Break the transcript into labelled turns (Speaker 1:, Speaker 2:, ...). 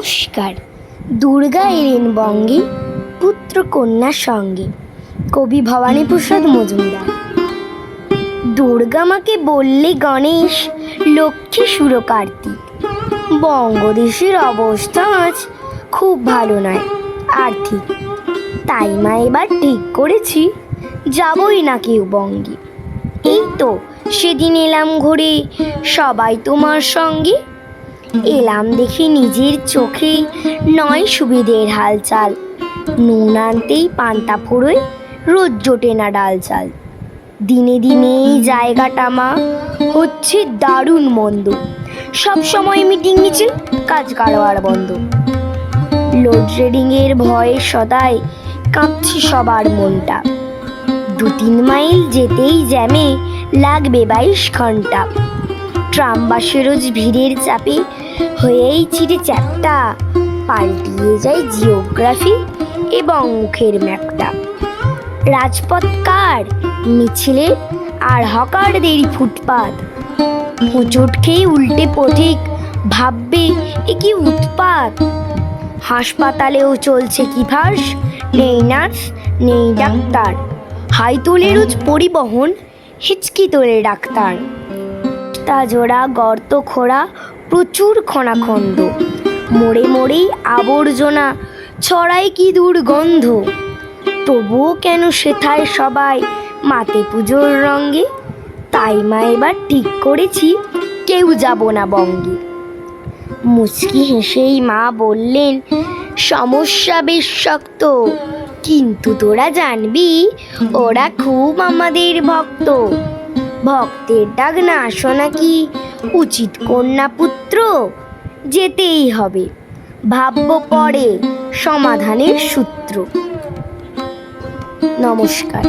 Speaker 1: নমস্কার। দুর্গা এলেন বঙ্গে পুত্র কন্যার সঙ্গে। কবি ভবানীপ্রসাদ মজুমদার। দুর্গা মাকে বললে গণেশ, লক্ষ্মী সুর কার্তিক। বঙ্গদেশের অবস্থা আজ খুব ভালো নয় আর্থিক। তাই মা এবার ঠিক করেছি যাবই না কেউ বঙ্গে। এই তো সেদিন এলাম ঘুরে, সবাই তোমার সঙ্গে। এলাম দেখি নিজের চোখে, নয় সুবিধের হালচাল। নুন আনতেই পান্তা ফুরোয়, রোজ জোটে না ডাল চাল। দিনে দিনে এই জায়গাটা মা হচ্ছে দারুণ মন্দ। সব সময় মিটিং মিছিল, কাজ কারবার বন্ধ। লোডশেডিংয়ের ভয়ে সদাই কাঁপছে সবার মনটা। 2-3 মাইল যেতেই জ্যামে লাগবে 22 ঘন্টা। ট্রাম বাসে রোজ ভিড়ের চাপে হয়েই চিটে চ্যাপ্টা। পাল্টিয়ে যায় জিওগ্রাফি এবং মুখের ম্যাপটা। রাজপথ কার মিছিলের আর হকারদেরই ফুটপাত। হোঁচট খেয়ে উল্টে পথিক ভাববে এ কি উৎপাত। হাসপাতালেও চলছে কি ফাঁস, নেই নার্স নেই ডাক্তার। হাই তোলে রোজ পরিবহন, হিচকি তোলে ডাক্তার। তা জোড়া গর্ত খোঁড়া, প্রচুর খনাখন্দ। মোড়ে মোড়েই আবর্জনা, ছড়ায় কি দুর্গন্ধ। তবুও কেন সেথায় সবাই মাতে পুজোর রঙ্গে। তাই মা এবার ঠিক করেছি কেউ যাব না বঙ্গে। মুচকি হেসেই মা বললেন, সমস্যা বেশ শক্ত, কিন্তু তোরা জানবি ওরা খুব আমাদের ভক্ত। ভক্তের ডাক না শোনা কি উচিত কন্যা পুত্র? যেতেই হবে, ভাবব পরে সমাধানের সূত্র। নমস্কার।